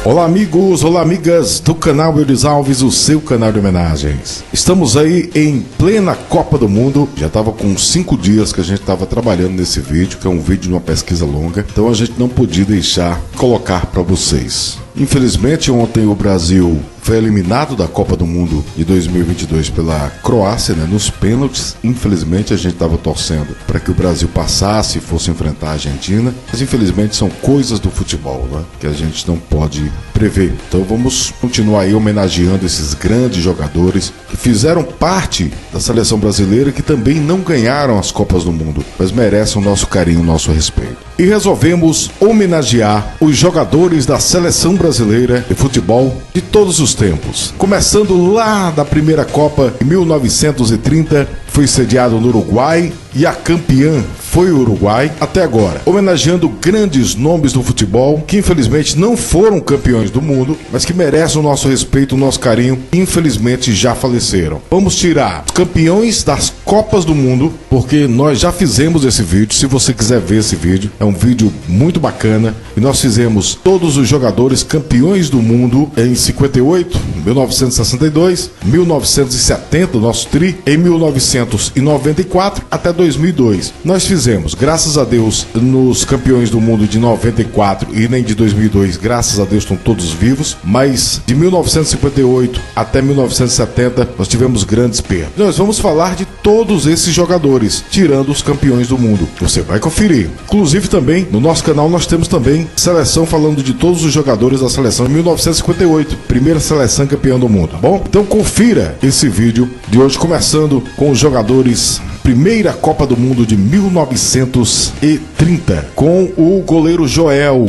Olá amigos, olá amigas do canal Eudes Alves, o seu canal de homenagens. Estamos aí em plena Copa do Mundo, já estava com 5 dias que a gente estava trabalhando nesse vídeo, que é um vídeo de uma pesquisa longa, então a gente não podia deixar colocar para vocês. Infelizmente ontem o Brasil foi eliminado da Copa do Mundo de 2022 pela Croácia, nos pênaltis. Infelizmente a gente estava torcendo para que o Brasil passasse e fosse enfrentar a Argentina, mas infelizmente são coisas do futebol, que a gente não pode prever. Então vamos continuar aí homenageando esses grandes jogadores que fizeram parte da seleção brasileira, que também não ganharam as Copas do Mundo, mas merecem o nosso carinho, o nosso respeito. E resolvemos homenagear os jogadores da seleção brasileira de futebol de todos os tempos. Começando lá da primeira Copa em 1930, foi sediado no Uruguai e a campeã foi o Uruguai até agora, homenageando grandes nomes do futebol que infelizmente não foram campeões do mundo, mas que merecem o nosso respeito, o nosso carinho, e infelizmente já faleceram. Vamos tirar os campeões das Copas do Mundo, porque nós já fizemos esse vídeo. Se você quiser ver esse vídeo, é um vídeo muito bacana, e nós fizemos todos os jogadores campeões do mundo em 58, 1962, 1970, nosso tri, em 1994 até 2002. Nós fizemos, graças a Deus, nos campeões do mundo de 94 e nem de 2002, graças a Deus estão todos vivos, mas de 1958 até 1970 nós tivemos grandes perdas. Nós vamos falar de todos esses jogadores, tirando os campeões do mundo. Você vai conferir. Inclusive também, no nosso canal nós temos também seleção falando de todos os jogadores da seleção de 1958, primeira seleção campeã do mundo, tá bom? Então confira esse vídeo de hoje, começando com os jogadores primeira Copa do Mundo de 1930, com o goleiro Joel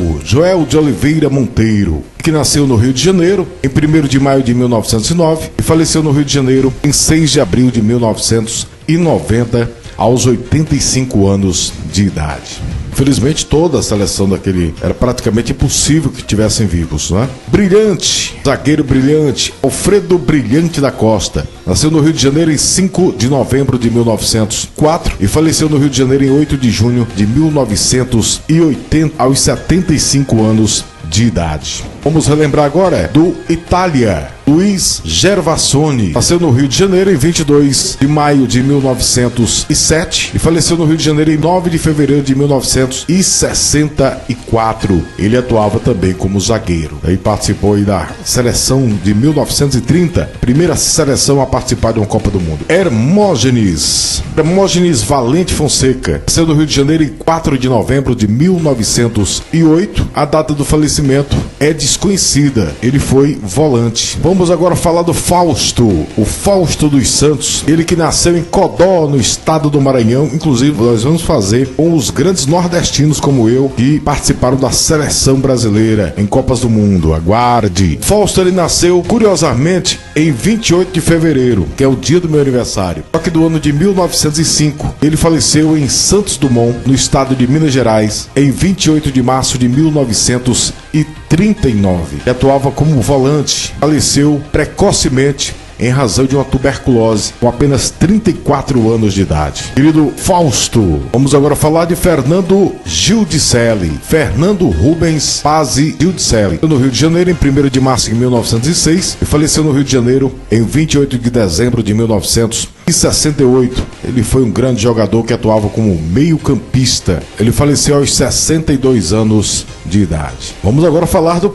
de Oliveira Monteiro, que nasceu no Rio de Janeiro em 1º de maio de 1909 e faleceu no Rio de Janeiro em 6 de abril de 1990, aos 85 anos de idade. Infelizmente toda a seleção daquele era praticamente impossível que tivessem vivos, Brilhante, zagueiro brilhante, Alfredo Brilhante da Costa, nasceu no Rio de Janeiro em 5 de novembro de 1904 e faleceu no Rio de Janeiro em 8 de junho de 1980, aos 75 anos de idade. Vamos relembrar agora do Itália. Luiz Gervasoni nasceu no Rio de Janeiro em 22 de maio de 1907 e faleceu no Rio de Janeiro em 9 de fevereiro de 1964. Ele atuava também como zagueiro. Aí participou aí da seleção de 1930, primeira seleção a participar de uma Copa do Mundo. Hermógenes Valente Fonseca nasceu no Rio de Janeiro em 4 de novembro de 1908. A data do falecimento é desconhecida. Ele foi volante. Vamos agora falar do Fausto, o Fausto dos Santos, ele que nasceu em Codó, no estado do Maranhão. Inclusive nós vamos fazer com os grandes nordestinos como eu, que participaram da seleção brasileira em Copas do Mundo. Aguarde. Fausto, ele nasceu curiosamente em 28 de fevereiro, que é o dia do meu aniversário, só que do ano de 1905. Ele faleceu em Santos Dumont, no estado de Minas Gerais, em 28 de março de 1939. Ele atuava como volante, faleceu precocemente em razão de uma tuberculose, com apenas 34 anos de idade. Querido Fausto, vamos agora falar de Fernando Gildicelli. Fernando Rubens Pazzi Gildicelli, no Rio de Janeiro em 1º de março de 1906 e faleceu no Rio de Janeiro em 28 de dezembro de 1968. Ele foi um grande jogador que atuava como meio-campista. Ele faleceu aos 62 anos de idade. Vamos agora falar do o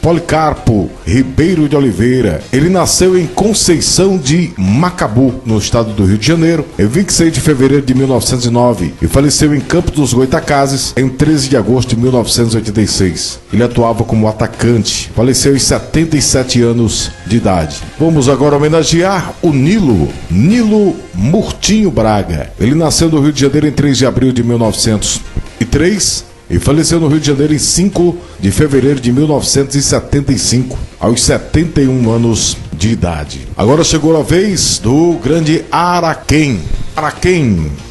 Policarpo Ribeiro de Oliveira. Ele nasceu em Conceição de Macabu, no estado do Rio de Janeiro, em 26 de fevereiro de 1909 e faleceu em Campos dos Goitacazes em 13 de agosto de 1986. Ele atuava como atacante, faleceu aos 77 anos de idade. Vamos agora homenagear o Nilo Murtinho Braga. Ele nasceu no Rio de Janeiro em 3 de abril de 1903 e faleceu no Rio de Janeiro em 5 de fevereiro de 1975, aos 71 anos de idade. Agora chegou a vez do grande Araquém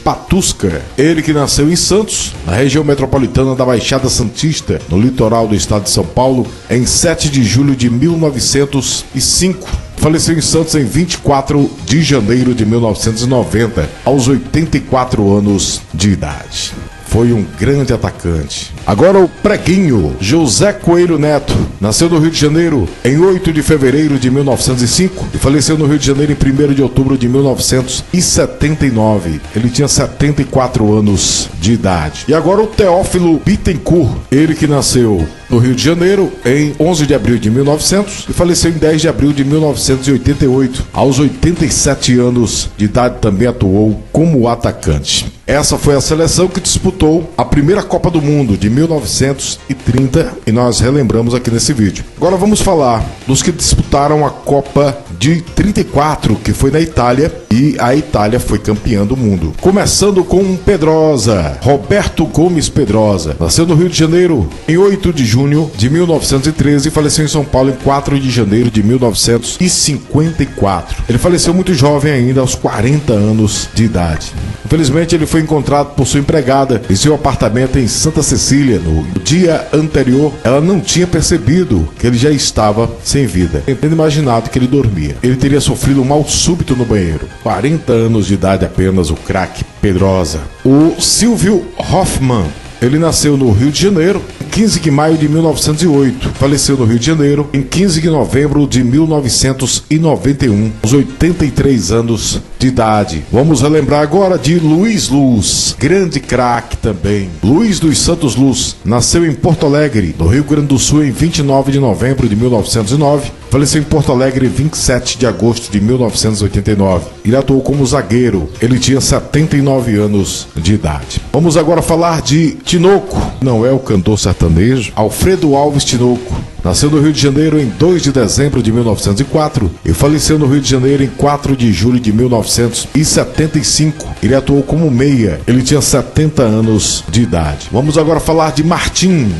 Patusca, ele que nasceu em Santos, na região metropolitana da Baixada Santista, no litoral do estado de São Paulo, em 7 de julho de 1905. Faleceu em Santos em 24 de janeiro de 1990, aos 84 anos de idade. foi um grande atacante. Agora o preguinho, José Coelho Neto, nasceu no Rio de Janeiro em 8 de fevereiro de 1905 e faleceu no Rio de Janeiro em 1º de outubro de 1979. Ele tinha 74 anos de idade. E agora o Teófilo Bittencourt, ele que nasceu no Rio de Janeiro em 11 de abril de 1900 e faleceu em 10 de abril de 1988. Aos 87 anos de idade também atuou como atacante. Essa foi a seleção que disputou a primeira Copa do Mundo de 1930 e nós relembramos aqui nesse vídeo. Agora vamos falar dos que disputaram a Copa de 34, que foi na Itália, e a Itália foi campeã do mundo. Começando com Pedrosa, Roberto Gomes Pedrosa. Nasceu no Rio de Janeiro em 8 de junho de 1913 e faleceu em São Paulo em 4 de janeiro de 1954. Ele faleceu muito jovem ainda, aos 40 anos de idade. Infelizmente, ele foi encontrado por sua empregada em seu apartamento em Santa Cecília. No dia anterior, ela não tinha percebido que ele já estava sem vida, tendo imaginado que ele dormia. Ele teria sofrido um mal súbito no banheiro. 40 anos de idade apenas, o craque Pedrosa. O Silvio Hoffmann. Ele nasceu no Rio de Janeiro em 15 de maio de 1908. Faleceu no Rio de Janeiro em 15 de novembro de 1991, aos 83 anos de idade. Vamos relembrar agora de Luiz Luz, grande craque também. Luiz dos Santos Luz nasceu em Porto Alegre, no Rio Grande do Sul, em 29 de novembro de 1909. Faleceu em Porto Alegre em 27 de agosto de 1989. Ele atuou como zagueiro. Ele tinha 79 anos de idade. Vamos agora falar de Tinoco. Não é o cantor sertanejo? Alfredo Alves Tinoco. Nasceu no Rio de Janeiro em 2 de dezembro de 1904 e faleceu no Rio de Janeiro em 4 de julho de 1975. Ele atuou como meia. Ele tinha 70 anos de idade. Vamos agora falar de Martim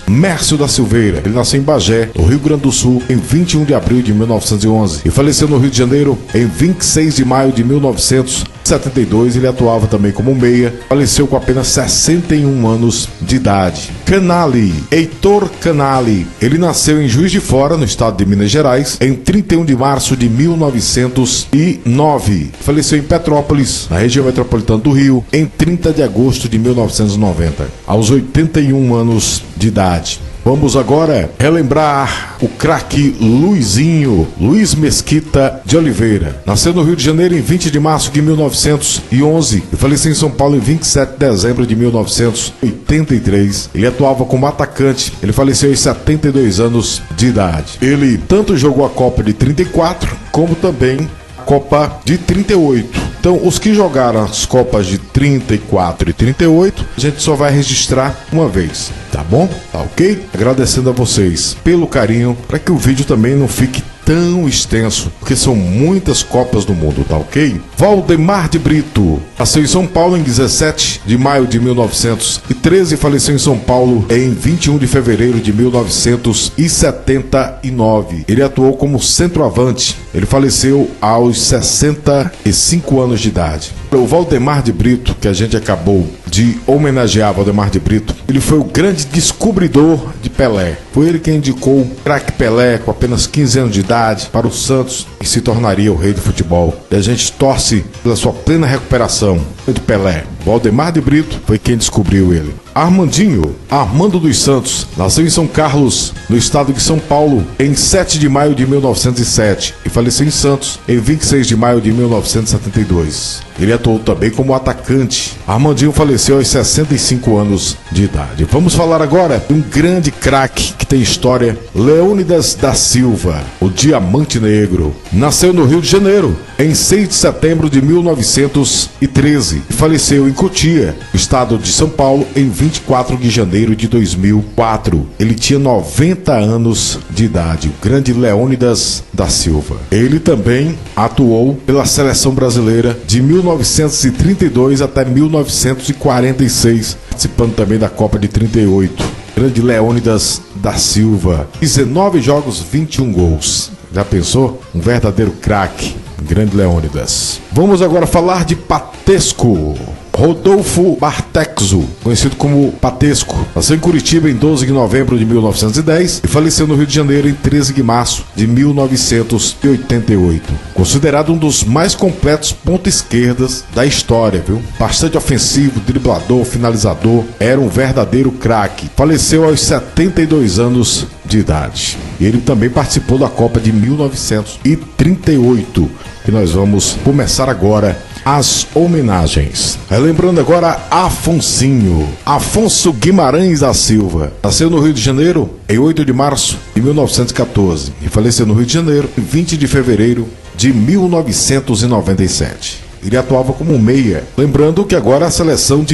Mércio da Silveira. Ele nasceu em Bagé, no Rio Grande do Sul, em 21 de abril de 1911 e faleceu no Rio de Janeiro em 26 de maio de 1972. Ele atuava também como meia. Faleceu com apenas 61 anos de idade. Canali, Heitor Canali. Ele nasceu em Juiz de Fora, no estado de Minas Gerais, em 31 de março de 1909. Faleceu em Petrópolis, na região metropolitana do Rio, em 30 de agosto de 1990, aos 81 anos de idade. Vamos agora relembrar o craque Luizinho, Luiz Mesquita de Oliveira. Nasceu no Rio de Janeiro em 20 de março de 1911 e faleceu em São Paulo em 27 de dezembro de 1983. Ele atuava como atacante. Ele faleceu aos 72 anos de idade. Ele tanto jogou a Copa de 34 como também a Copa de 38. Então, os que jogaram as Copas de 34 e 38, a gente só vai registrar uma vez, tá bom? Tá ok? Agradecendo a vocês pelo carinho, para que o vídeo também não fique tão extenso, porque são muitas Copas do Mundo, tá ok? Valdemar de Brito nasceu em São Paulo em 17 de maio de 1913 e faleceu em São Paulo em 21 de fevereiro de 1979. Ele atuou como centroavante. Ele faleceu aos 65 anos de idade. O Valdemar de Brito, que a gente acabou de homenagear, Valdemar de Brito, ele foi o grande descobridor de Pelé. Foi ele quem indicou o craque Pelé, com apenas 15 anos de idade, para o Santos, e se tornaria o rei do futebol. E a gente torce pela sua plena recuperação de Pelé. Valdemar de Brito foi quem descobriu ele. Armando dos Santos, nasceu em São Carlos, no estado de São Paulo, em 7 de maio de 1907 e faleceu em Santos em 26 de maio de 1972. Ele atuou também como atacante. Armandinho faleceu aos 65 anos de idade. Vamos falar agora de um grande craque que tem história, Leônidas da Silva, o Diamante Negro. Nasceu no Rio de Janeiro em 6 de setembro de 1913 e faleceu em Cotia, estado de São Paulo, em 24 de janeiro de 2004. Ele tinha 90 anos de idade, o grande Leônidas da Silva. Ele também atuou pela seleção brasileira de 1932 até 1946, participando também da Copa de 38. Grande Leônidas da Silva. 19 jogos, 21 gols. Já pensou? Um verdadeiro craque. Grande Leônidas. Vamos agora falar de Patesco. Rodolfo Bartexo, conhecido como Patesco, nasceu em Curitiba em 12 de novembro de 1910 e faleceu no Rio de Janeiro em 13 de março de 1988. Considerado um dos mais completos ponta-esquerdas da história, viu? Bastante ofensivo, driblador, finalizador, era um verdadeiro craque. Faleceu aos 72 anos de idade. Ele também participou da Copa de 1938, que nós vamos começar agora as homenagens. Lembrando agora Afonsinho, Afonso Guimarães da Silva. Nasceu no Rio de Janeiro em 8 de março de 1914 e faleceu no Rio de Janeiro em 20 de fevereiro de 1997. Ele atuava como meia. Lembrando que agora a seleção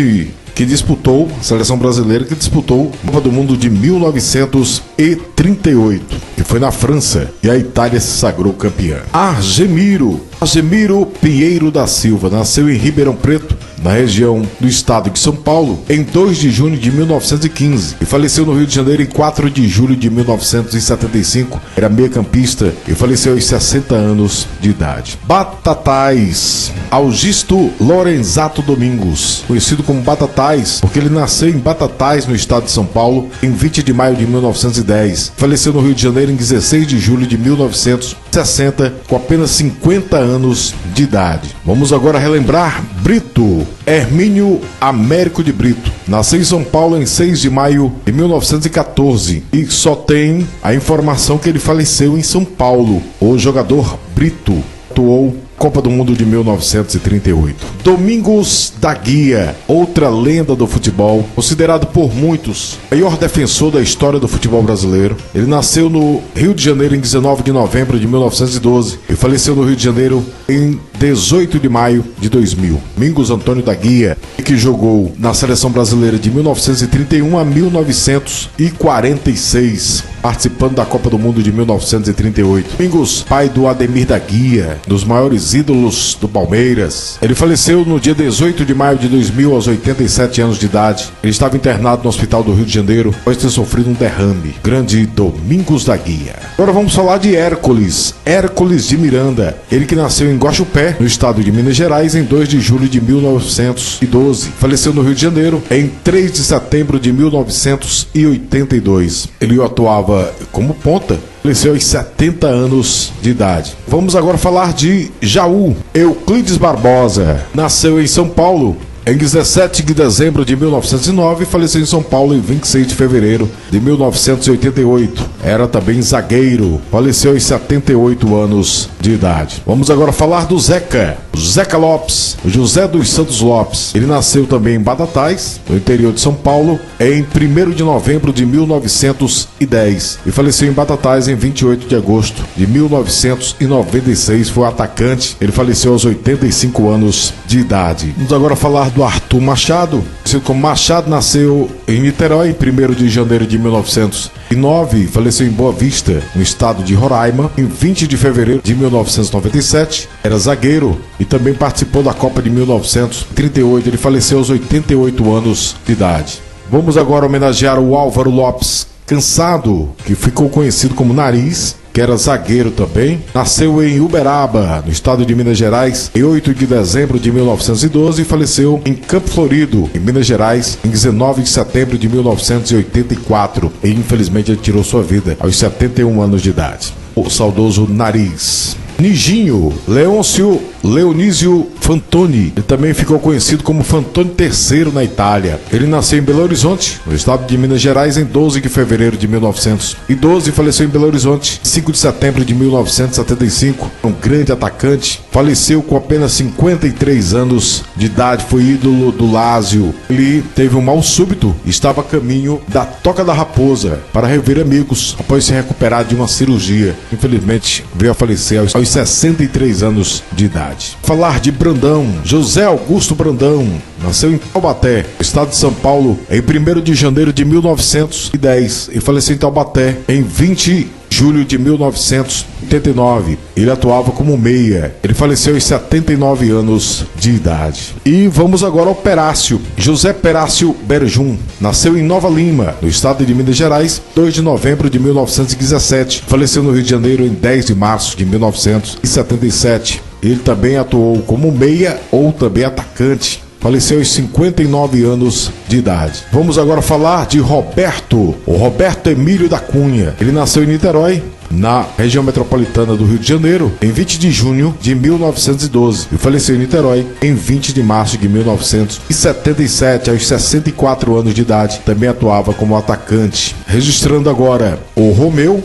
a seleção brasileira que disputou a Copa do Mundo de 1938, que foi na França, e a Itália se sagrou campeã. Argemiro Pinheiro da Silva nasceu em Ribeirão Preto, na região do estado de São Paulo, em 2 de junho de 1915 e faleceu no Rio de Janeiro em 4 de julho de 1975. Era meio-campista e faleceu aos 60 anos de idade. Batatais, Augusto Lorenzato Domingos, conhecido como Batatais porque ele nasceu em Batatais, no estado de São Paulo, em 20 de maio de 1910. Faleceu no Rio de Janeiro em 16 de julho de 1960, com apenas 50 anos de idade. Vamos agora relembrar Brito, Hermínio Américo de Brito. Nasceu em São Paulo em 6 de maio de 1914 e só tem a informação que ele faleceu em São Paulo. O jogador Brito atuou Copa do Mundo de 1938. Domingos da Guia, outra lenda do futebol, considerado por muitos o maior defensor da história do futebol brasileiro. Ele nasceu no Rio de Janeiro em 19 de novembro de 1912 e faleceu no Rio de Janeiro em 18 de maio de 2000. Domingos Antônio da Guia, que jogou na seleção brasileira de 1931 a 1946, participando da Copa do Mundo de 1938. Domingos, pai do Ademir da Guia, dos maiores ídolos do Palmeiras. Ele faleceu no dia 18 de maio de 2000, aos 87 anos de idade. Ele estava internado no Hospital do Rio de Janeiro após ter sofrido um derrame. Grande Domingos da Guia. Agora vamos falar de Hércules de Miranda. Ele que nasceu em Guaxupé, no estado de Minas Gerais, em 2 de julho de 1912. Faleceu no Rio de Janeiro em 3 de setembro de 1982. Ele atuava como ponta. Faleceu aos 70 anos de idade. Vamos agora falar de Jaú Euclides Barbosa. Nasceu em São Paulo em 17 de dezembro de 1909 e faleceu em São Paulo em 26 de fevereiro de 1988. Era também zagueiro. Faleceu aos 78 anos de idade. Vamos agora falar do Zeca Lopes, José dos Santos Lopes. Ele nasceu também em Batatais, no interior de São Paulo, em 1º de novembro de 1910 e faleceu em Batatais em 28 de agosto de 1996. Foi atacante. Ele faleceu aos 85 anos de idade. Vamos agora falar do Arthur Machado. Como Machado nasceu em Niterói em 1º de janeiro de 1909, faleceu em Boa Vista, no estado de Roraima, em 20 de fevereiro de 1997. Era zagueiro e também participou da Copa de 1938. Ele faleceu aos 88 anos de idade. Vamos agora homenagear o Álvaro Lopes Cansado, que ficou conhecido como Nariz, que era zagueiro também. Nasceu em Uberaba, no estado de Minas Gerais, em 8 de dezembro de 1912 e faleceu em Campo Florido, em Minas Gerais, em 19 de setembro de 1984. E infelizmente ele tirou sua vida aos 71 anos de idade. O saudoso Nariz. Nijinho Leonísio Fantoni. Ele também ficou conhecido como Fantoni III na Itália. Ele nasceu em Belo Horizonte, no estado de Minas Gerais, em 12 de fevereiro de 1912 e faleceu em Belo Horizonte, 5 de setembro de 1975. Um grande atacante. Faleceu com apenas 53 anos de idade. Foi ídolo do Lazio. Ele teve um mal súbito e estava a caminho da Toca da Raposa para rever amigos após se recuperar de uma cirurgia. Infelizmente, veio a falecer aos 63 anos de idade. Falar de Brandão, José Augusto Brandão, nasceu em Taubaté, estado de São Paulo, em 1º de janeiro de 1910 e faleceu em Taubaté em 20 de julho de 1989. Ele atuava como meia. Ele faleceu aos 79 anos de idade. E vamos agora ao Perácio. José Perácio Berjum. Nasceu em Nova Lima, no estado de Minas Gerais, 2 de novembro de 1917. Faleceu no Rio de Janeiro em 10 de março de 1977. Ele também atuou como meia ou também atacante. faleceu aos 59 anos de idade. Vamos agora falar de Roberto, o Roberto Emílio da Cunha. Ele nasceu em Niterói, na região metropolitana do Rio de Janeiro, em 20 de junho de 1912 e faleceu em Niterói em 20 de março de 1977, aos 64 anos de idade. Também atuava como atacante. Registrando agora o Romeu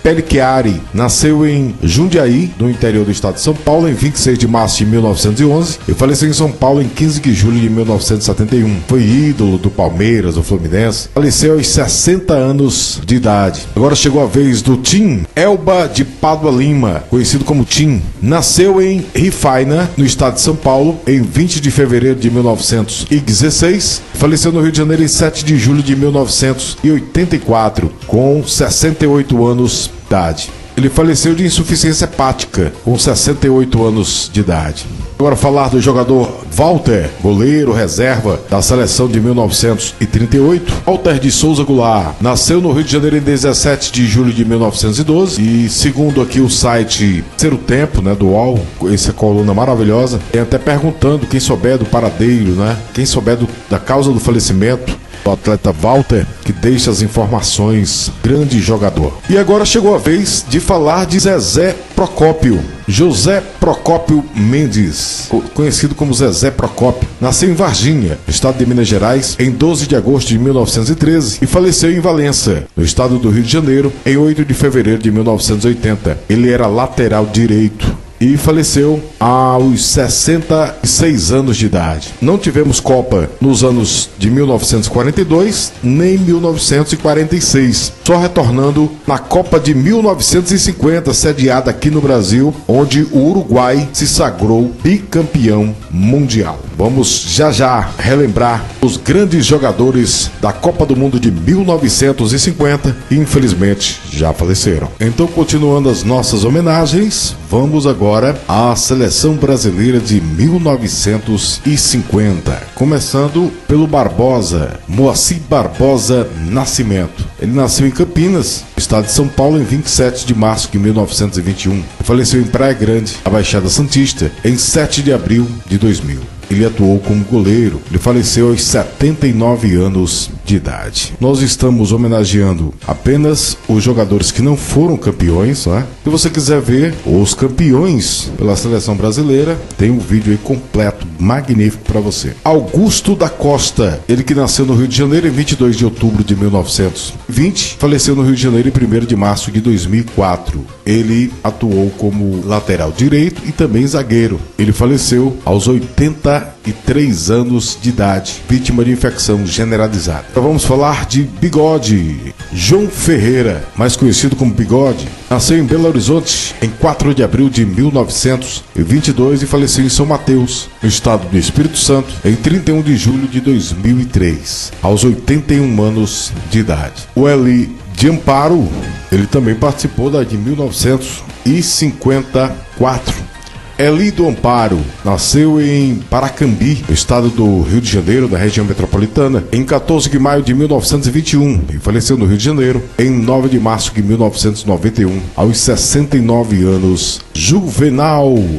Pellicchiari, nasceu em Jundiaí, no interior do estado de São Paulo, em 26 de março de 1911 e faleceu em São Paulo em 15 de julho de 1971. Foi ídolo do Palmeiras, do Fluminense. Faleceu aos 60 anos de idade. Agora chegou a vez do Tim Elba de Pádua Lima, conhecido como Tim. Nasceu em Rifaina, no estado de São Paulo, em 20 de fevereiro de 1916. Faleceu no Rio de Janeiro em 7 de julho de 1984, com 68 anos de idade. Ele faleceu de insuficiência hepática, com 68 anos de idade. Agora falar do jogador Walter, goleiro reserva da seleção de 1938. Walter de Souza Goulart nasceu no Rio de Janeiro em 17 de julho de 1912 e, segundo aqui o site Ser o Tempo, né, do UOL, essa coluna maravilhosa, tem até perguntando quem souber do paradeiro, né, quem souber da causa do falecimento do atleta Walter, que deixa as informações. Grande jogador. E agora chegou a vez de falar de Zezé Procópio. José Procópio Mendes, conhecido como Zezé Procópio, nasceu em Varginha, estado de Minas Gerais, em 12 de agosto de 1913 e faleceu em Valença, no estado do Rio de Janeiro, em 8 de fevereiro de 1980. Ele era lateral direito e faleceu aos 66 anos de idade. Não tivemos Copa nos anos de 1942 nem 1946, só retornando na Copa de 1950, sediada aqui no Brasil, onde o Uruguai se sagrou bicampeão mundial. Vamos já relembrar os grandes jogadores da Copa do Mundo de 1950 e infelizmente já faleceram. Então, continuando as nossas homenagens, vamos agora à seleção brasileira de 1950, começando pelo Barbosa, Moacir Barbosa Nascimento. Ele nasceu em Campinas, estado de São Paulo, em 27 de março de 1921. Faleceu em Praia Grande, a Baixada Santista, em 7 de abril de 2000. Ele atuou como goleiro. Ele faleceu aos 79 anos de idade. Nós estamos homenageando apenas os jogadores que não foram campeões, né? Se você quiser ver os campeões pela seleção brasileira, tem um vídeo aí completo, magnífico para você. Augusto da Costa, ele que nasceu no Rio de Janeiro em 22 de outubro de 1920, faleceu no Rio de Janeiro em 1º de março de 2004. Ele atuou como lateral direito e também zagueiro. Ele faleceu aos 83 anos de idade, vítima de infecção generalizada. Então vamos falar de Bigode. João Ferreira, mais conhecido como Bigode, nasceu em Belo Horizonte em 4 de abril de 1922 e faleceu em São Mateus, no estado do Espírito Santo, em 31 de julho de 2003, aos 81 anos de idade. O Eli de Amparo, ele também participou da de 1954. Eli do Amparo nasceu em Paracambi, no estado do Rio de Janeiro, da região metropolitana, em 14 de maio de 1921 e faleceu no Rio de Janeiro em 9 de março de 1991, aos 69 anos.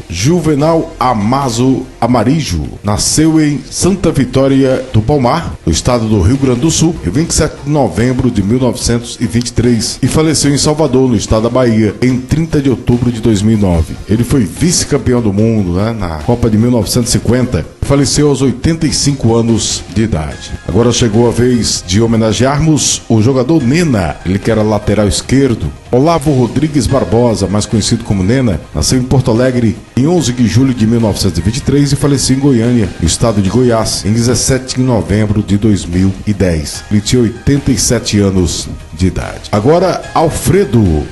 Juvenal Amazo Amarijo nasceu em Santa Vitória do Palmar, no estado do Rio Grande do Sul, em 27 de novembro de 1923 e faleceu em Salvador, no estado da Bahia, em 30 de outubro de 2009. Ele foi vice-campeão do mundo, né, na Copa de 1950, faleceu aos 85 anos de idade. Agora chegou a vez de homenagearmos o jogador Nena, ele que era lateral esquerdo. Olavo Rodrigues Barbosa, mais conhecido como Nena, nasceu em Porto Alegre em 11 de julho de 1923 e faleceu em Goiânia, no estado de Goiás, em 17 de novembro de 2010. Ele tinha 87 anos de idade. Agora, Alfredo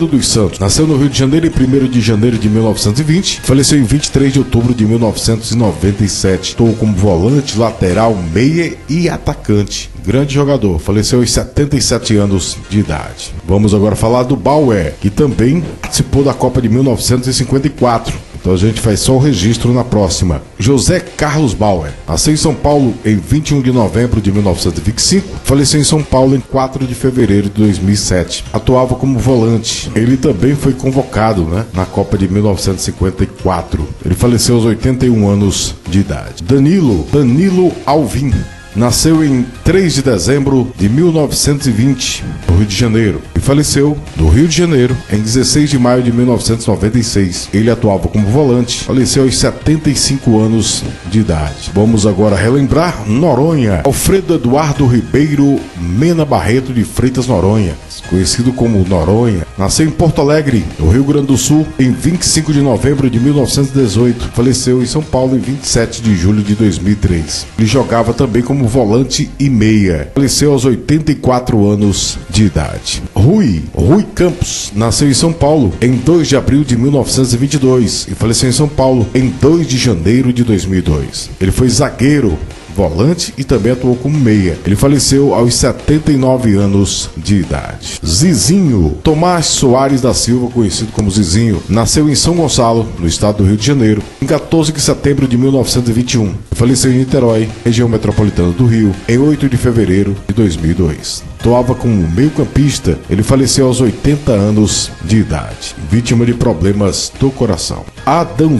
dos Santos, nasceu no Rio de Janeiro em 1º de janeiro de 1920, faleceu em 23 de outubro de 1997. Atuou como volante, lateral, meia e atacante. Grande jogador, faleceu aos 77 anos de idade. Vamos agora falar do Bauer, que também participou da Copa de 1954. Então a gente faz só o registro na próxima. José Carlos Bauer nasceu em São Paulo em 21 de novembro de 1925, faleceu em São Paulo em 4 de fevereiro de 2007. Atuava como volante. Ele também foi convocado, na Copa de 1954. Ele faleceu aos 81 anos de idade. Danilo Alvim nasceu em 3 de dezembro de 1920, no Rio de Janeiro, e faleceu no Rio de Janeiro em 16 de maio de 1996. Ele atuava como volante, faleceu aos 75 anos de idade. Vamos agora relembrar Noronha. Alfredo Eduardo Ribeiro Mena Barreto de Freitas Noronha, conhecido como Noronha, nasceu em Porto Alegre, no Rio Grande do Sul, em 25 de novembro de 1918. Faleceu em São Paulo em 27 de julho de 2003. Ele jogava também como volante e meia. Faleceu aos 84 anos de idade. Rui Campos nasceu em São Paulo em 2 de abril de 1922 e faleceu em São Paulo em 2 de janeiro de 2002. Ele foi zagueiro, volante e também atuou como meia. Ele faleceu aos 79 anos de idade. Zizinho Tomás Soares da Silva, conhecido como Zizinho, nasceu em São Gonçalo, no estado do Rio de Janeiro, em 14 de setembro de 1921. Faleceu em Niterói, região metropolitana do Rio, em 8 de fevereiro de 2002. Atuava como meio-campista. Ele faleceu aos 80 anos de idade, vítima de problemas do coração. Adão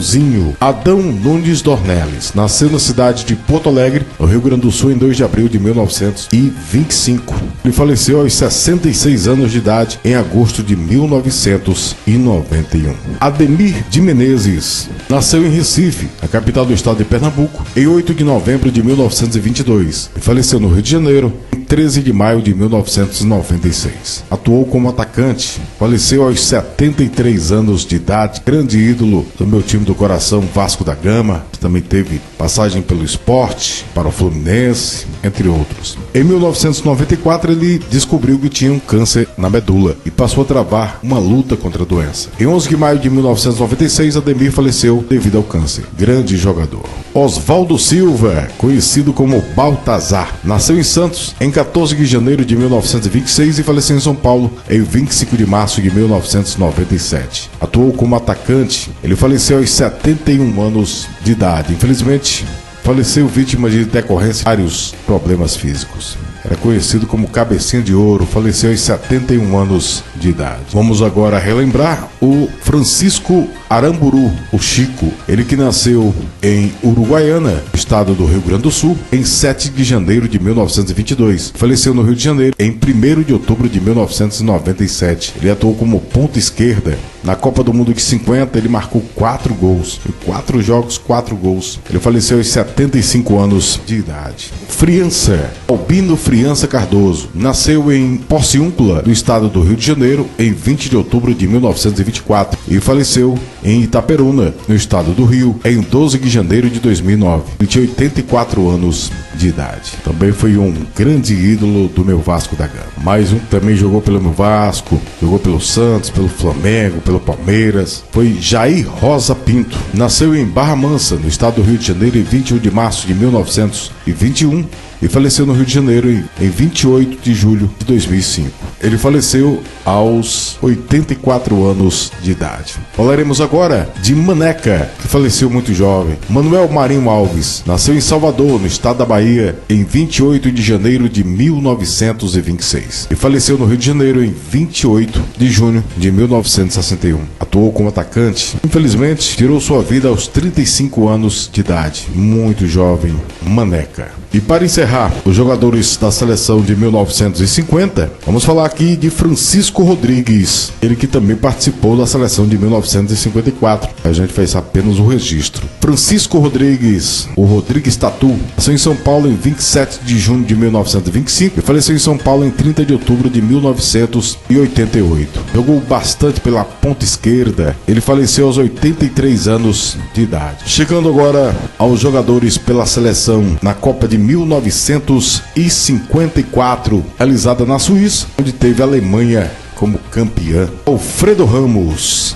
Nunes Dornelles nasceu na cidade de Porto Alegre, no Rio Grande do Sul, em 2 de abril de 1925. Ele faleceu aos 66 anos de idade em agosto de 1991. Ademir de Menezes nasceu em Recife, a capital do estado de Pernambuco, em 8 de novembro de 1922 e faleceu no Rio de Janeiro em 13 de maio de 1996. Atuou como atacante, faleceu aos 73 anos de idade, grande ídolo do meu time do coração, Vasco da Gama. Também teve passagem pelo Sport, para o Fluminense, entre outros. Em 1994 ele descobriu que tinha um câncer na medula e passou a travar uma luta contra a doença. Em 11 de maio de 1996, Ademir faleceu devido ao câncer. Grande jogador. Oswaldo Silva, conhecido como Baltazar, nasceu em Santos em 14 de janeiro de 1926 e faleceu em São Paulo em 25 de março de 1997. Atuou como atacante. Ele faleceu aos 71 anos de idade. Infelizmente, faleceu vítima de decorrência de vários problemas físicos. Era conhecido como Cabecinha de Ouro, faleceu aos 71 anos de idade. Vamos agora relembrar o Francisco Aramburu, o Chico. Ele que nasceu em Uruguaiana, estado do Rio Grande do Sul, em 7 de janeiro de 1922. Faleceu no Rio de Janeiro em 1º de outubro de 1997. Ele atuou como ponta esquerda. Na Copa do Mundo de 50, ele marcou 4 gols. Em 4 jogos, 4 gols. Ele faleceu aos 75 anos de idade. Friança, Albino Friança Cardoso, nasceu em Porciúncula, no estado do Rio de Janeiro, em 20 de outubro de 1924 e faleceu em Itaperuna, no estado do Rio, em 12 de janeiro de 2009. Ele tinha 84 anos de idade. Também foi um grande ídolo do meu Vasco da Gama. Mais um que também jogou pelo meu Vasco, jogou pelo Santos, pelo Flamengo, pelo Palmeiras. Foi Jair Rosa Pinto. Nasceu em Barra Mansa, no estado do Rio de Janeiro, em 21 de março de 1921 e faleceu no Rio de Janeiro em 28 de julho de 2005. Ele faleceu aos 84 anos de idade. Falaremos agora de Maneca, que faleceu muito jovem. Manuel Marinho Alves nasceu em Salvador, no estado da Bahia, em 28 de janeiro de 1926 e faleceu no Rio de Janeiro em 28 de junho de 1961. Atuou como atacante. Infelizmente, tirou sua vida aos 35 anos de idade. Muito jovem, Maneca. E para encerrar, os jogadores da seleção de 1950, vamos falar aqui de Francisco Rodrigues, ele que também participou da seleção de 1954. A gente fez apenas o registro. Francisco Rodrigues, o Rodrigues Tatu, nasceu em São Paulo em 27 de junho de 1925 e faleceu em São Paulo em 30 de outubro de 1988. Jogou bastante pela ponta esquerda. Ele faleceu aos 83 anos de idade. Chegando agora aos jogadores pela seleção na Copa de 1954, realizada na Suíça, onde teve a Alemanha como campeã. Alfredo Ramos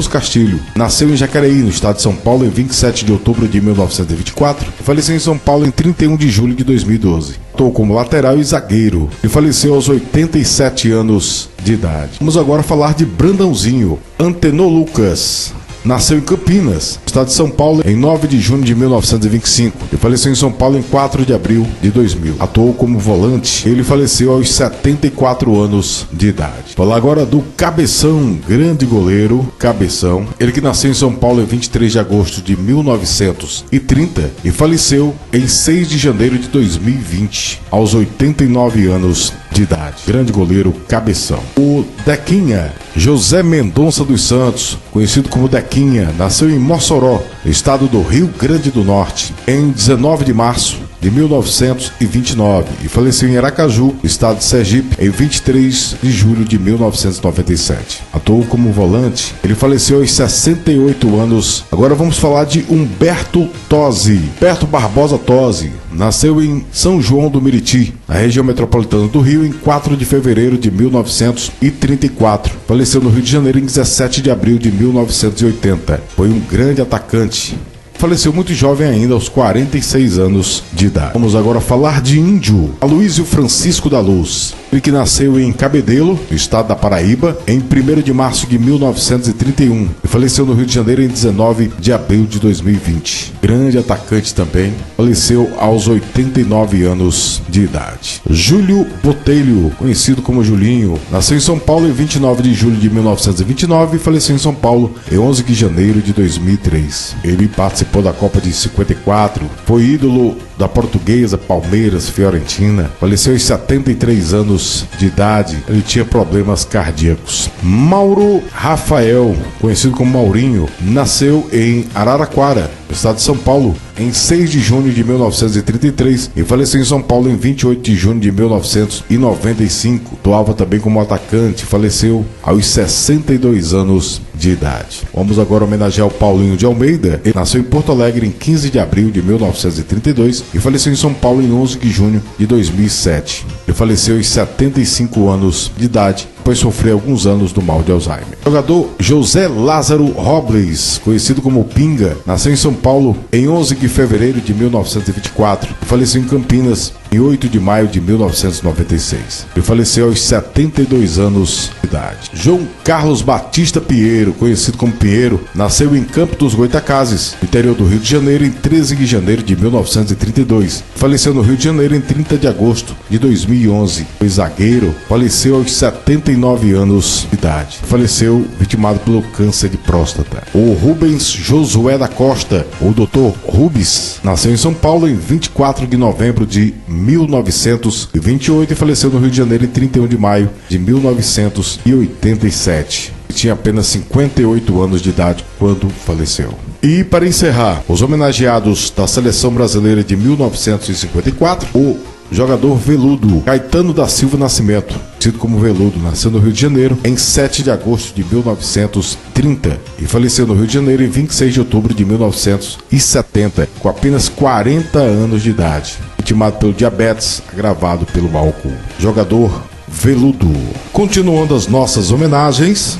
Castilho, nasceu em Jacareí, no estado de São Paulo, em 27 de outubro de 1924 e faleceu em São Paulo em 31 de julho de 2012. Atuou como lateral e zagueiro e faleceu aos 87 anos de idade. Vamos agora falar de Brandãozinho. Antenor Lucas nasceu em Campinas, estado de São Paulo, em 9 de junho de 1925 e faleceu em São Paulo em 4 de abril de 2000. Atuou como volante. Ele faleceu aos 74 anos de idade. Falar agora do Cabeção, grande goleiro Cabeção. Ele que nasceu em São Paulo em 23 de agosto de 1930 e faleceu em 6 de janeiro de 2020, aos 89 anos de idade. Grande goleiro Cabeção. O Dequinha, José Mendonça dos Santos, conhecido como Dequinha, nasceu em Mossoró, estado do Rio Grande do Norte, em 19 de março de 1929 e faleceu em Aracaju, estado de Sergipe, em 23 de julho de 1997. Atuou como volante. Ele faleceu aos 68 anos. Agora vamos falar de Humberto Tosi. Humberto Barbosa Tosi nasceu em São João do Meriti, na região metropolitana do Rio, em 4 de fevereiro de 1934. Faleceu no Rio de Janeiro em 17 de abril de 1980. Foi um grande atacante. Faleceu muito jovem ainda, aos 46 anos de idade. Vamos agora falar de índio. Aloísio Francisco da Luz. Ele que nasceu em Cabedelo, no estado da Paraíba, em 1º de março de 1931 e faleceu no Rio de Janeiro em 19 de abril de 2020. Grande atacante também. Faleceu aos 89 anos de idade. Júlio Botelho, conhecido como Julinho, nasceu em São Paulo em 29 de julho de 1929 e faleceu em São Paulo em 11 de janeiro de 2003. Ele participou da Copa de 54, foi ídolo da Portuguesa, Palmeiras, Fiorentina. Faleceu aos 73 anos de idade. Ele tinha problemas cardíacos. Mauro Rafael, conhecido como Maurinho, nasceu em Araraquara, estado de São Paulo, em 6 de junho de 1933 e faleceu em São Paulo em 28 de junho de 1995. Atuava também como atacante, faleceu aos 62 anos de idade. Vamos agora homenagear o Paulinho de Almeida. Ele nasceu em Porto Alegre em 15 de abril de 1932 e faleceu em São Paulo em 11 de junho de 2007. Ele faleceu aos 75 anos de idade, depois sofreu alguns anos do mal de Alzheimer. O jogador José Lázaro Robles, conhecido como Pinga, nasceu em São Paulo em 11 de fevereiro de 1924 e faleceu em Campinas em 8 de maio de 1996. Ele faleceu aos 72 anos de idade. João Carlos Batista Pinheiro, conhecido como Pinheiro, nasceu em Campo dos Goitacazes, interior do Rio de Janeiro, em 13 de janeiro de 1932. Faleceu no Rio de Janeiro em 30 de agosto de 2011. Foi zagueiro, faleceu aos 79 anos de idade. Faleceu vitimado pelo câncer de próstata. O Rubens Josué da Costa, o Dr. Rubens, nasceu em São Paulo em 24 de novembro de 1928 e faleceu no Rio de Janeiro em 31 de maio de 1987. Ele tinha apenas 58 anos de idade quando faleceu. E para encerrar, os homenageados da Seleção Brasileira de 1954, o jogador Veludo, Caetano da Silva Nascimento, conhecido como Veludo, nasceu no Rio de Janeiro em 7 de agosto de 1930 e faleceu no Rio de Janeiro em 26 de outubro de 1970, com apenas 40 anos de idade, vitimado pelo diabetes agravado pelo álcool. Jogador Veludo. Continuando as nossas homenagens,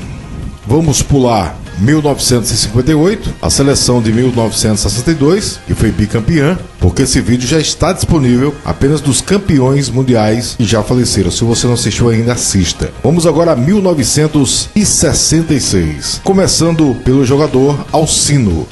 vamos pular 1958, a seleção de 1962, que foi bicampeã, porque esse vídeo já está disponível apenas dos campeões mundiais que já faleceram. Se você não assistiu ainda, assista. Vamos agora a 1966, começando pelo jogador Alcino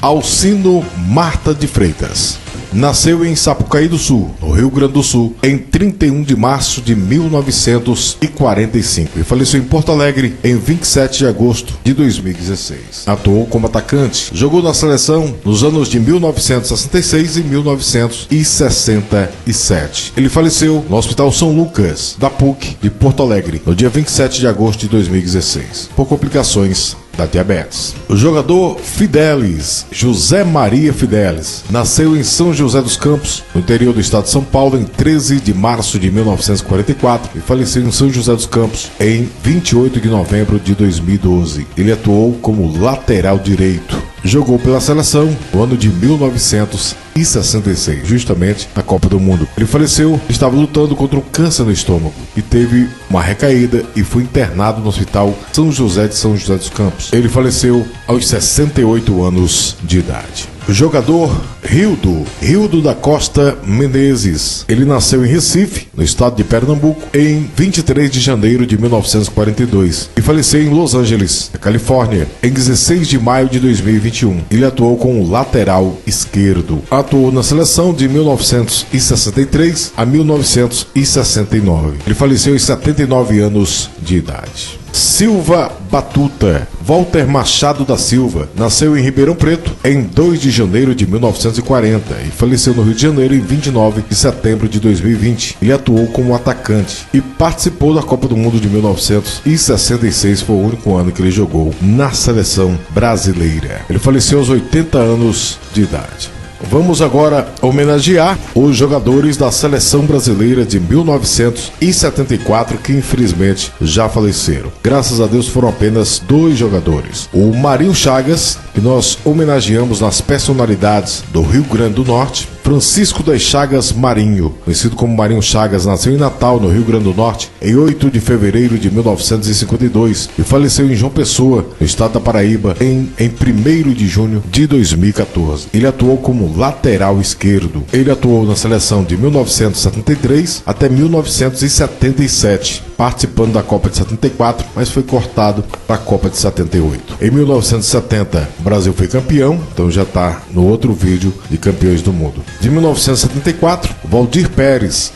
Marta de Freitas. Nasceu em Sapucaí do Sul, no Rio Grande do Sul, em 31 de março de 1945 e faleceu em Porto Alegre em 27 de agosto de 2016. Atuou como atacante, jogou na seleção nos anos de 1966 e 1967. Ele faleceu no Hospital São Lucas, da PUC, de Porto Alegre, no dia 27 de agosto de 2016, por complicações da diabetes. O jogador Fidelis, José Maria Fidelis, nasceu em São José dos Campos, no interior do estado de São Paulo, em 13 de março de 1944 e faleceu em São José dos Campos em 28 de novembro de 2012. Ele atuou como lateral direito. Jogou pela seleção no ano de 1966, justamente na Copa do Mundo. Ele faleceu, estava lutando contra um câncer no estômago e teve uma recaída e foi internado no Hospital São José de São José dos Campos. Ele faleceu aos 68 anos de idade. Jogador Rildo da Costa Menezes. Ele nasceu em Recife, no estado de Pernambuco, em 23 de janeiro de 1942 e faleceu em Los Angeles, na Califórnia, em 16 de maio de 2021. Ele atuou como lateral esquerdo. Atuou na seleção de 1963 a 1969. Ele faleceu em 79 anos de idade. Silva Batuta. Walter Machado da Silva nasceu em Ribeirão Preto em 2 de janeiro de 1940 e faleceu no Rio de Janeiro em 29 de setembro de 2020. Ele atuou como atacante e participou da Copa do Mundo de 1966, foi o único ano que ele jogou na seleção brasileira. Ele faleceu aos 80 anos de idade. Vamos agora homenagear os jogadores da seleção brasileira de 1974 que infelizmente já faleceram. Graças a Deus foram apenas 2 jogadores. O Marinho Chagas, que nós homenageamos nas personalidades do Rio Grande do Norte. Francisco das Chagas Marinho, conhecido como Marinho Chagas, nasceu em Natal, no Rio Grande do Norte, em 8 de fevereiro de 1952 e faleceu em João Pessoa, no estado da Paraíba, em 1º de junho de 2014. Ele atuou como lateral esquerdo. Ele atuou na seleção de 1973 até 1977, participando da Copa de 74, mas foi cortado para a Copa de 78. Em 1970, o Brasil foi campeão, então já está no outro vídeo de campeões do mundo. De 1974, Valdir Pérez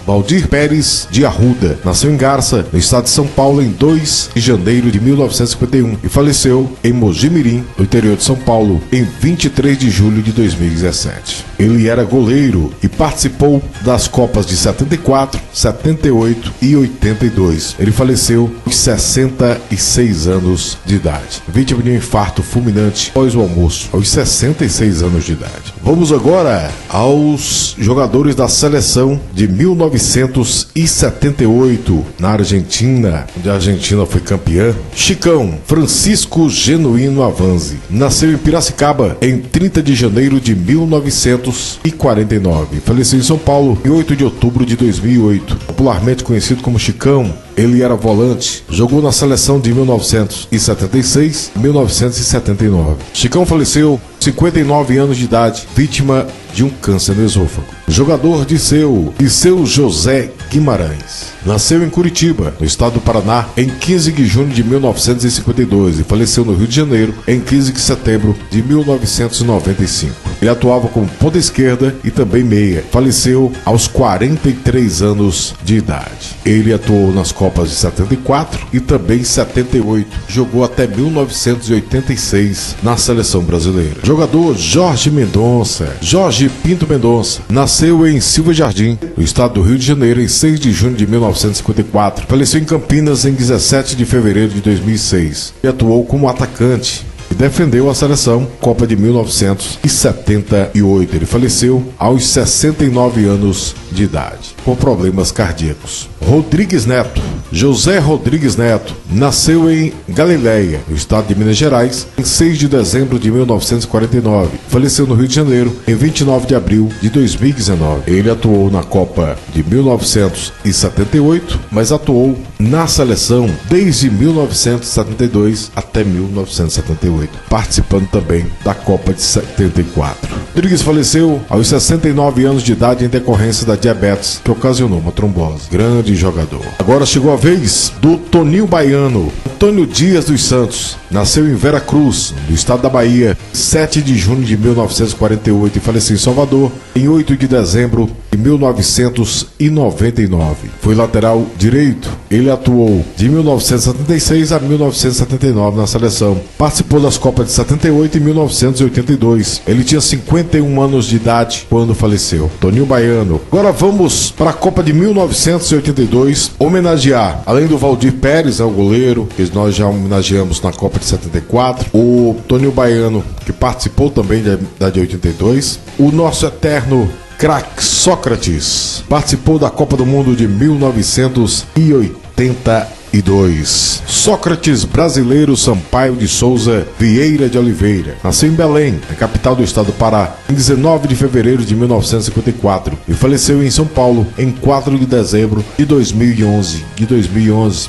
de Arruda, nasceu em Garça, no estado de São Paulo, em 2 de janeiro de 1951 e faleceu em Mojimirim, no interior de São Paulo, em 23 de julho de 2017. Ele era goleiro e participou das Copas de 74, 78 e 82. Ele faleceu aos 66 anos de idade, vítima de um infarto fulminante após o almoço, aos 66 anos de idade. Vamos agora aos jogadores da seleção de 1978 na Argentina, onde a Argentina foi campeã. Chicão Francisco Genuíno Avanzi nasceu em Piracicaba em 30 de janeiro de 1949. Faleceu em São Paulo em 8 de outubro de 2008. Popularmente conhecido como Chicão, ele era volante, jogou na seleção de 1976 e 1979. Chicão faleceu 59 anos de idade, vítima de um câncer no esôfago. Jogador Disseu José Guimarães. Nasceu em Curitiba, no estado do Paraná, em 15 de junho de 1952 e faleceu no Rio de Janeiro em 15 de setembro de 1995. Ele atuava como ponta esquerda e também meia. Faleceu aos 43 anos de idade. Ele atuou nas Copas de 74 e também 78. Jogou até 1986 na seleção brasileira. Jogador Jorge Pinto Mendonça. Nasceu em Silva Jardim, no estado do Rio de Janeiro, em 6 de junho de 1954. Faleceu em Campinas em 17 de fevereiro de 2006. E atuou como atacante e defendeu a seleção Copa de 1978. Ele faleceu aos 69 anos de idade, por problemas cardíacos. José Rodrigues Neto, nasceu em Galileia, no estado de Minas Gerais, em 6 de dezembro de 1949. Faleceu no Rio de Janeiro em 29 de abril de 2019. Ele atuou na Copa de 1978, mas atuou na seleção desde 1972 até 1978, participando também da Copa de 74. Rodrigues faleceu aos 69 anos de idade em decorrência da diabetes que ocasionou uma trombose. Grande jogador. Agora chegou a vez do Toninho Baiano. Antônio Dias dos Santos nasceu em Vera Cruz, no estado da Bahia, 7 de junho de 1948 e faleceu em Salvador em 8 de dezembro de 1999. Foi lateral direito. Ele atuou de 1976 a 1979 na seleção. Participou das Copas de 78 e 1982. Ele tinha 51 anos de idade quando faleceu. Toninho Baiano. Agora vamos para a Copa de 1982 homenagear, além do Valdir Pérez, o goleiro, que nós já homenageamos na Copa de 74, o Toninho Baiano, que participou também da de 82, o nosso eterno craque Sócrates, participou da Copa do Mundo de 1986. 202. Sócrates Brasileiro Sampaio de Souza Vieira de Oliveira nasceu em Belém, na capital do estado do Pará, em 19 de fevereiro de 1954 e faleceu em São Paulo em 4 de dezembro de 2011.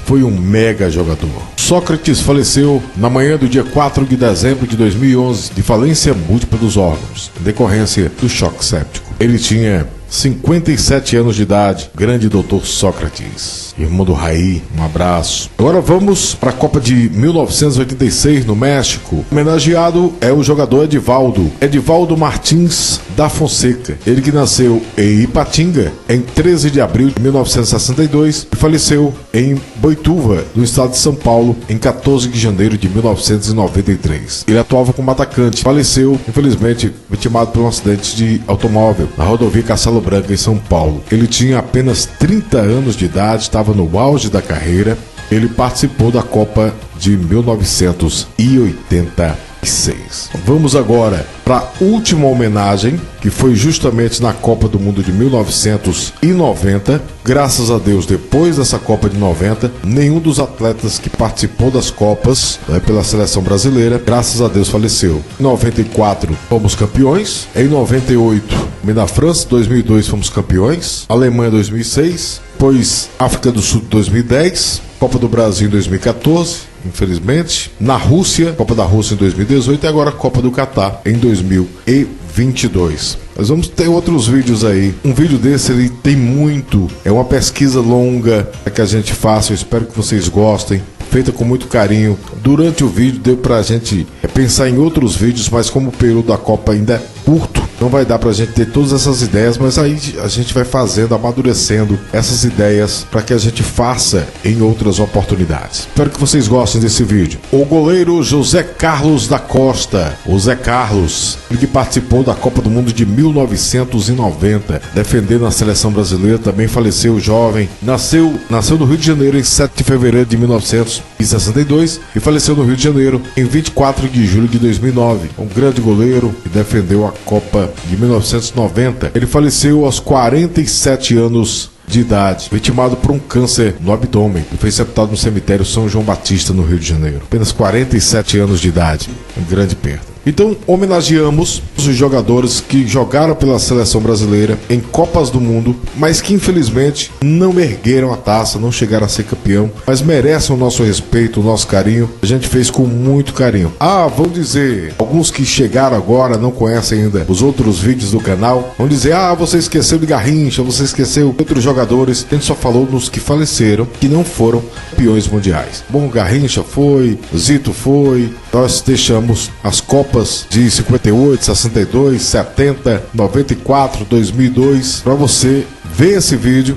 Foi um mega jogador. Sócrates faleceu na manhã do dia 4 de dezembro de 2011 de falência múltipla dos órgãos, em decorrência do choque séptico. Ele tinha 57 anos de idade, grande doutor Sócrates, irmão do Raí, um abraço. Agora vamos para a Copa de 1986 no México. O homenageado é o jogador Edivaldo Martins da Fonseca, ele que nasceu em Ipatinga em 13 de abril de 1962 e faleceu em Boituva, no estado de São Paulo, em 14 de janeiro de 1993. Ele atuava como atacante, faleceu, infelizmente, vitimado por um acidente de automóvel na rodovia Castelo Branco, em São Paulo. Ele tinha apenas 30 anos de idade, estava no auge da carreira. Ele participou da Copa de 1986. Vamos agora para a última homenagem, que foi justamente na Copa do Mundo de 1990. Graças a Deus, depois dessa Copa de 90, nenhum dos atletas que participou das Copas pela seleção brasileira, graças a Deus, faleceu. Em 94 fomos campeões, em 98 na França, 2002 fomos campeões, Alemanha 2006, depois África do Sul 2010, Copa do Brasil em 2014, infelizmente, na Rússia, Copa da Rússia em 2018 e agora a Copa do Catar em 2022. Nós vamos ter outros vídeos aí. Um vídeo desse ele tem muito, é uma pesquisa longa que a gente faz, eu espero que vocês gostem. Feita com muito carinho. Durante o vídeo deu pra gente pensar em outros vídeos, mas como o período da Copa ainda é curto, não vai dar pra gente ter todas essas ideias, mas aí a gente vai fazendo, amadurecendo essas ideias para que a gente faça em outras oportunidades. Espero que vocês gostem desse vídeo. O goleiro José Carlos da Costa, o Zé Carlos, ele que participou da Copa do Mundo de 1990, defendendo a seleção brasileira, também faleceu jovem, nasceu no Rio de Janeiro em 7 de fevereiro de 1962 e faleceu no Rio de Janeiro em 24 de julho de 2009. Um grande goleiro que defendeu a Copa de 1990. Ele faleceu aos 47 anos de idade, vitimado por um câncer no abdômen e foi sepultado no cemitério São João Batista, no Rio de Janeiro. Apenas 47 anos de idade, uma grande perda. Então, homenageamos os jogadores que jogaram pela seleção brasileira em Copas do Mundo, mas que infelizmente não ergueram a taça, não chegaram a ser campeão, mas merecem o nosso respeito, o nosso carinho. A gente fez com muito carinho. Vão dizer, alguns que chegaram agora, não conhecem ainda os outros vídeos do canal, vão dizer, você esqueceu de Garrincha, você esqueceu de outros jogadores. A gente só falou nos que faleceram, que não foram campeões mundiais. Bom, Garrincha foi, Zito foi, nós deixamos as Copas de 58, 62, 70, 94, 2002 para você ver esse vídeo.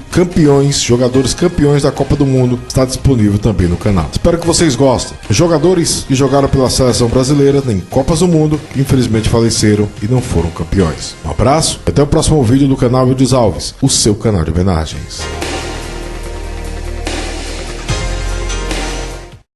Jogadores campeões da Copa do Mundo, está disponível também no canal. Espero que vocês gostem. Jogadores que jogaram pela seleção brasileira em Copas do Mundo, que infelizmente faleceram e não foram campeões. Um abraço, até o próximo vídeo do canal Wildes Alves, o seu canal de homenagens.